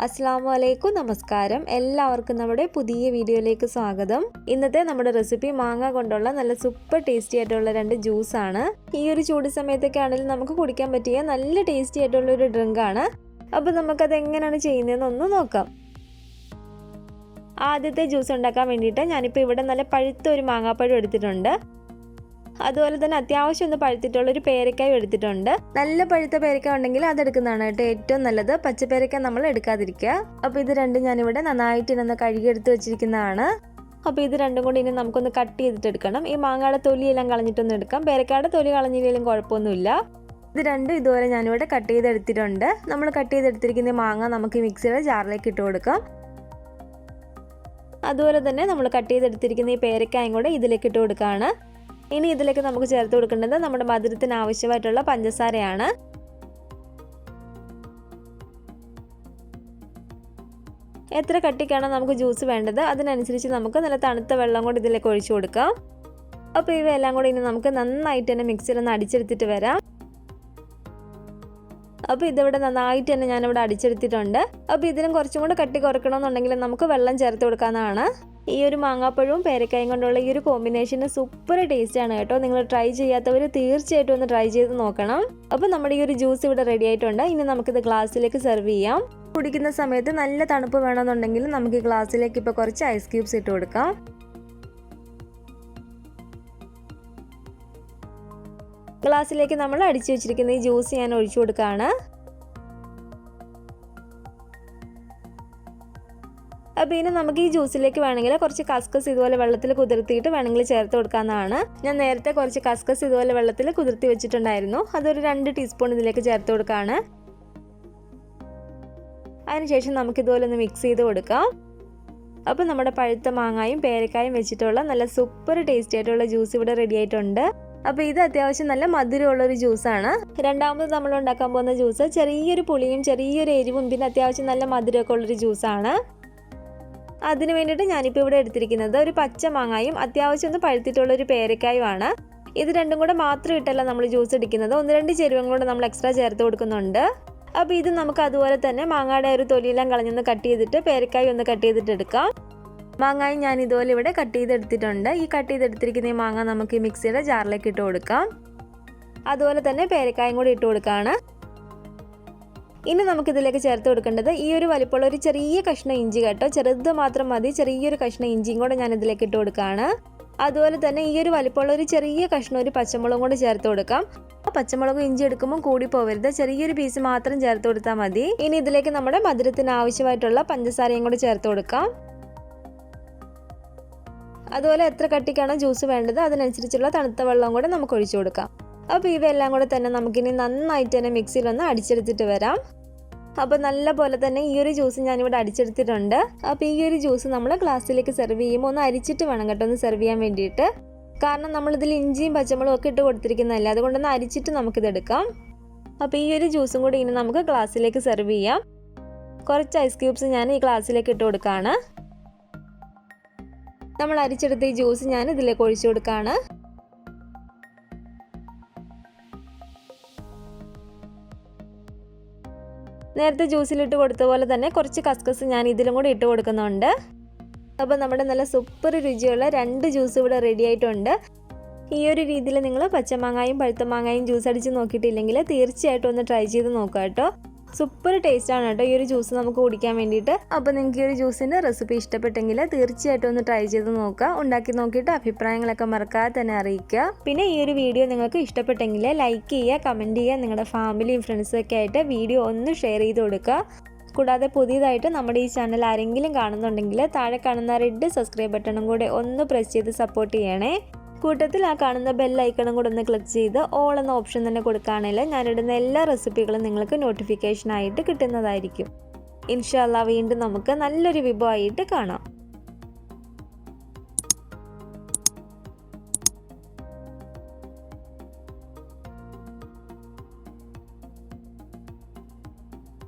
അസ്സലാമു അലൈക്കും, നമസ്കാരം. എല്ലാവർക്കും നമ്മുടെ പുതിയ വീഡിയോയിലേക്ക് സ്വാഗതം. ഇന്നത്തെ നമ്മുടെ റെസിപ്പി മാങ്ങ കൊണ്ടുള്ള നല്ല സൂപ്പർ ടേസ്റ്റി ആയിട്ടുള്ള 2 ജ്യൂസാണ്. ഈ ഒരു ചൂട് സമയത്തൊക്കെ ആണെങ്കിലും നമുക്ക് കുടിക്കാൻ പറ്റിയ നല്ല ടേസ്റ്റി ആയിട്ടുള്ള ഒരു ഡ്രിങ്കാണ്. അപ്പോൾ നമുക്കത് എങ്ങനെയാണ് ചെയ്യുന്നതെന്ന് ഒന്ന് നോക്കാം. ആദ്യത്തെ ജ്യൂസ് ഉണ്ടാക്കാൻ വേണ്ടിയിട്ട് ഞാനിപ്പോൾ ഇവിടെ നല്ല പഴുത്ത ഒരു മാങ്ങാപ്പഴം എടുത്തിട്ടുണ്ട്. അതുപോലെ തന്നെ അത്യാവശ്യം ഒന്ന് പഴുത്തിട്ടുള്ള ഒരു പേരക്കായും എടുത്തിട്ടുണ്ട്. നല്ല പഴുത്ത പേരക്ക ഉണ്ടെങ്കിൽ അതെടുക്കുന്നതാണ് കേട്ടോ ഏറ്റവും നല്ലത്. പച്ചപ്പേരക്ക നമ്മൾ എടുക്കാതിരിക്കുക. അപ്പോൾ ഇത് രണ്ടും ഞാനിവിടെ നന്നായിട്ട് ഇന്ന് കഴുകിയെടുത്ത് വെച്ചിരിക്കുന്നതാണ്. അപ്പോൾ ഇത് രണ്ടും കൂടി ഇനി നമുക്കൊന്ന് കട്ട് ചെയ്തിട്ട് എടുക്കണം. ഈ മാങ്ങയുടെ തൊലിയെല്ലാം കളഞ്ഞിട്ടൊന്നും എടുക്കാം. പേരക്കയുടെ തൊലി കളഞ്ഞില്ലെങ്കിലും കുഴപ്പമൊന്നുമില്ല. ഇത് രണ്ടും ഇതുപോലെ ഞാനിവിടെ കട്ട് ചെയ്തെടുത്തിട്ടുണ്ട്. നമ്മൾ കട്ട് ചെയ്തെടുത്തിരിക്കുന്ന മാങ്ങ നമുക്ക് മിക്സിയുടെ ജാറിലേക്ക് ഇട്ട് കൊടുക്കാം. അതുപോലെ തന്നെ നമ്മൾ കട്ട് ചെയ്തെടുത്തിരിക്കുന്ന ഈ പേരക്കായും കൂടെ ഇതിലേക്ക് ഇട്ട് കൊടുക്കുകയാണ്. ഇനി ഇതിലേക്ക് നമുക്ക് ചേർത്ത് കൊടുക്കേണ്ടത് നമ്മുടെ മധുരത്തിന് ആവശ്യമായിട്ടുള്ള പഞ്ചസാരയാണ്. എത്ര കട്ടിക്കാണോ നമുക്ക് ജ്യൂസ് വേണ്ടത് അതിനനുസരിച്ച് നമുക്ക് നല്ല തണുത്ത വെള്ളം കൂടി ഇതിലേക്ക് ഒഴിച്ചു കൊടുക്കാം. അപ്പോൾ ഇവയെല്ലാം കൂടി ഇനി നമുക്ക് നന്നായിട്ട് തന്നെ മിക്സിയിൽ ഒന്ന് അടിച്ചെടുത്തിട്ട് വരാം. അപ്പോൾ ഇതിവിടെ നന്നായിട്ട് തന്നെ ഞാനിവിടെ അടിച്ചെടുത്തിട്ടുണ്ട്. അപ്പോൾ ഇതിനും കുറച്ചും കൂടെ കട്ടി കുറയ്ക്കണമെന്നുണ്ടെങ്കിൽ നമുക്ക് വെള്ളം ചേർത്ത് കൊടുക്കാവുന്നതാണ്. ഈ ഒരു മാങ്ങാപ്പഴവും പേരക്കായും കൊണ്ടുള്ള ഈ ഒരു കോമ്പിനേഷന് സൂപ്പർ ടേസ്റ്റ് ആണ് കേട്ടോ. നിങ്ങൾ ട്രൈ ചെയ്യാത്തവർ തീർച്ചയായിട്ടും ഒന്ന് ട്രൈ ചെയ്ത് നോക്കണം. അപ്പോൾ നമ്മുടെ ഈ ഒരു ജ്യൂസ് ഇവിടെ റെഡി ആയിട്ടുണ്ട്. ഇനി നമുക്കിത് ഗ്ലാസ്സിലേക്ക് സെർവ് ചെയ്യാം. കുടിക്കുന്ന സമയത്ത് നല്ല തണുപ്പ് വേണമെന്നുണ്ടെങ്കിൽ നമുക്ക് ഈ ഗ്ലാസ്സിലേക്ക് ഇപ്പോൾ കുറച്ച് ഐസ് ക്യൂബ്സ് ഇട്ട് കൊടുക്കാം. ഗ്ലാസ്സിലേക്ക് നമ്മൾ അടിച്ചു വെച്ചിരിക്കുന്ന ഈ ജ്യൂസ് ഞാൻ ഒഴിച്ചു കൊടുക്കുകയാണ്. അപ്പോൾ ഇനി നമുക്ക് ഈ ജ്യൂസിലേക്ക് വേണമെങ്കിൽ കുറച്ച് കസ്കസ് ഇതുപോലെ വെള്ളത്തിൽ കുതിർത്തിയിട്ട് വേണമെങ്കിൽ ചേർത്ത് കൊടുക്കാവുന്നതാണ്. ഞാൻ നേരത്തെ കുറച്ച് കസ്കസ് ഇതുപോലെ വെള്ളത്തിൽ കുതിർത്തി വെച്ചിട്ടുണ്ടായിരുന്നു. അതൊരു 2 ടീസ്പൂൺ ഇതിലേക്ക് ചേർത്ത് കൊടുക്കുകയാണ്. അതിനുശേഷം നമുക്കിതുപോലെ ഒന്ന് മിക്സ് ചെയ്ത് കൊടുക്കാം. അപ്പോൾ നമ്മുടെ പഴുത്ത മാങ്ങായും പേരക്കായും വെച്ചിട്ടുള്ള നല്ല സൂപ്പർ ടേസ്റ്റി ആയിട്ടുള്ള ജ്യൂസ് ഇവിടെ റെഡി ആയിട്ടുണ്ട്. അപ്പോൾ ഇത് അത്യാവശ്യം നല്ല മധുരമുള്ളൊരു ജ്യൂസാണ്. രണ്ടാമത് നമ്മൾ ഉണ്ടാക്കാൻ പോകുന്ന ജ്യൂസ് ചെറിയൊരു പുളിയും ചെറിയൊരു എരിവും പിന്നെ അത്യാവശ്യം നല്ല മധുരമൊക്കെ ഉള്ളൊരു ജ്യൂസാണ്. അതിന് വേണ്ടിയിട്ട് ഞാനിപ്പോൾ ഇവിടെ എടുത്തിരിക്കുന്നത് ഒരു പച്ച മാങ്ങായും അത്യാവശ്യം ഒന്ന് പഴുത്തിട്ടുള്ളൊരു പേരക്കായുമാണ്. ഇത് രണ്ടും കൂടെ മാത്രം ഇട്ടല്ല നമ്മൾ ജ്യൂസ് എടുക്കുന്നത്. 1-2 ചേരുവയും കൂടെ നമ്മൾ എക്സ്ട്രാ ചേർത്ത് കൊടുക്കുന്നുണ്ട്. അപ്പോൾ ഇത് നമുക്ക് അതുപോലെ തന്നെ മാങ്ങയുടെ ഒരു തൊലിയെല്ലാം കളഞ്ഞൊന്ന് കട്ട് ചെയ്തിട്ട് പേരക്കായും ഒന്ന് കട്ട് ചെയ്തിട്ട് എടുക്കാം. മാങ്ങായും ഞാൻ ഇതുപോലെ ഇവിടെ കട്ട് ചെയ്തെടുത്തിട്ടുണ്ട്. ഈ കട്ട് ചെയ്തെടുത്തിരിക്കുന്ന ഈ മാങ്ങ നമുക്ക് ഈ മിക്സിയുടെ ജാറിലേക്ക് ഇട്ട് കൊടുക്കാം. അതുപോലെ തന്നെ പേരക്കായും കൂടി ഇട്ട് കൊടുക്കുകയാണ്. ഇനി നമുക്കിതിലേക്ക് ചേർത്ത് കൊടുക്കേണ്ടത് ഈ ഒരു വലിപ്പമുള്ള ഒരു ചെറിയ കഷ്ണം ഇഞ്ചി കേട്ടോ. ചെറുത് മാത്രം മതി. ചെറിയൊരു കഷ്ണം ഇഞ്ചിയും കൂടെ ഞാൻ ഇതിലേക്ക് ഇട്ട് കൊടുക്കുകയാണ്. അതുപോലെ തന്നെ ഈ ഒരു വലിപ്പമുള്ള ഒരു ചെറിയ കഷ്ണം ഒരു പച്ചമുളകും കൂടെ ചേർത്ത് കൊടുക്കാം. പച്ചമുളകും ഇഞ്ചി എടുക്കുമ്പോൾ കൂടി പോവരുത്. ചെറിയൊരു പീസ് മാത്രം ചേർത്ത് കൊടുത്താൽ മതി. ഇനി ഇതിലേക്ക് നമ്മുടെ മധുരത്തിന് ആവശ്യമായിട്ടുള്ള പഞ്ചസാരയും കൂടെ ചേർത്ത് കൊടുക്കാം. അതുപോലെ എത്ര കട്ടിക്കാണോ ജ്യൂസ് വേണ്ടത് അതിനനുസരിച്ചുള്ള തണുത്ത വെള്ളം കൂടെ നമുക്ക് ഒഴിച്ചു കൊടുക്കാം. അപ്പോൾ ഇവയെല്ലാം കൂടെ തന്നെ നമുക്കിനി നന്നായിട്ട് തന്നെ മിക്സിയിലൊന്ന് അടിച്ചെടുത്തിട്ട് വരാം. അപ്പോൾ നല്ല പോലെ തന്നെ ഈ ഒരു ജ്യൂസ് ഞാനിവിടെ അടിച്ചെടുത്തിട്ടുണ്ട്. അപ്പോൾ ഈ ഒരു ജ്യൂസ് നമ്മൾ ഗ്ലാസ്സിലേക്ക് സെർവ് ചെയ്യുമ്പോൾ ഒന്ന് അരിച്ചിട്ട് വേണം കേട്ടോ ഒന്ന് സെർവ് ചെയ്യാൻ വേണ്ടിയിട്ട്. കാരണം നമ്മളിതിൽ ഇഞ്ചിയും പച്ചമുളകും ഒക്കെ ഇട്ട് കൊടുത്തിരിക്കുന്നതല്ലേ, അതുകൊണ്ടൊന്ന് അരിച്ചിട്ട് നമുക്കിതെടുക്കാം. അപ്പോൾ ഈ ഒരു ജ്യൂസും കൂടി ഇനി നമുക്ക് ഗ്ലാസ്സിലേക്ക് സെർവ് ചെയ്യാം. കുറച്ച് ഐസ് ക്യൂബ്സ് ഞാൻ ഈ ഗ്ലാസ്സിലേക്ക് ഇട്ട് കൊടുക്കുകയാണ്. നമ്മൾ അരിച്ചെടുത്ത ഈ ജ്യൂസ് ഞാൻ ഇതിലേക്ക് ഒഴിച്ചു കൊടുക്കുകയാണ്. നേരത്തെ ജ്യൂസിലിട്ട് കൊടുത്ത പോലെ തന്നെ കുറച്ച് കസ്കസ് ഞാൻ ഇതിലും കൂടി ഇട്ട് കൊടുക്കുന്നുണ്ട്. അപ്പോൾ നമ്മുടെ നല്ല സൂപ്പർ രുചിയുള്ള 2 ജ്യൂസ് ഇവിടെ റെഡി ആയിട്ടുണ്ട്. ഈ ഒരു രീതിയിൽ നിങ്ങൾ പച്ചമാങ്ങായും പഴുത്ത മാങ്ങായും ജ്യൂസ് അടിച്ച് നോക്കിയിട്ടില്ലെങ്കിൽ തീർച്ചയായിട്ടും ഒന്ന് ട്രൈ ചെയ്ത് നോക്കുക കേട്ടോ. സൂപ്പർ ടേസ്റ്റാണ് കേട്ടോ ഈ ഒരു ജ്യൂസ് നമുക്ക് കുടിക്കാൻ വേണ്ടിയിട്ട്. അപ്പോൾ നിങ്ങൾക്ക് ഈ ഒരു ജ്യൂസിൻ്റെ റെസിപ്പി ഇഷ്ടപ്പെട്ടെങ്കിൽ തീർച്ചയായിട്ടും ഒന്ന് ട്രൈ ചെയ്ത് നോക്കുക. ഉണ്ടാക്കി നോക്കിയിട്ട് അഭിപ്രായങ്ങളൊക്കെ മറക്കാതെ തന്നെ അറിയിക്കുക. പിന്നെ ഈ ഒരു വീഡിയോ നിങ്ങൾക്ക് ഇഷ്ടപ്പെട്ടെങ്കിൽ ലൈക്ക് ചെയ്യുക, കമൻറ്റ് ചെയ്യുക. നിങ്ങളുടെ ഫാമിലിയും ഫ്രണ്ട്സൊക്കെ ആയിട്ട് വീഡിയോ ഒന്ന് ഷെയർ ചെയ്ത് കൊടുക്കുക. കൂടാതെ പുതിയതായിട്ട് നമ്മുടെ ഈ ചാനൽ ആരെങ്കിലും കാണുന്നുണ്ടെങ്കിൽ താഴെ കാണുന്ന റെഡ് സബ്സ്ക്രൈബ് ബട്ടണും കൂടെ ഒന്ന് പ്രസ് ചെയ്ത് സപ്പോർട്ട് ചെയ്യണേ. കൂട്ടത്തിൽ ആ കാണുന്ന ബെൽ ഐക്കണും കൂടെ ഒന്ന് ക്ലിക്ക് ചെയ്ത് ഓൾ എന്ന ഓപ്ഷൻ തന്നെ കൊടുക്കുകയാണെങ്കിൽ ഞാനിടുന്ന എല്ലാ റെസിപ്പികളും നിങ്ങൾക്ക് നോട്ടിഫിക്കേഷനായിട്ട് കിട്ടുന്നതായിരിക്കും. ഇൻഷാ അല്ലാഹ് വീണ്ടും നമുക്ക് നല്ലൊരു വിഭവമായിട്ട് കാണാം.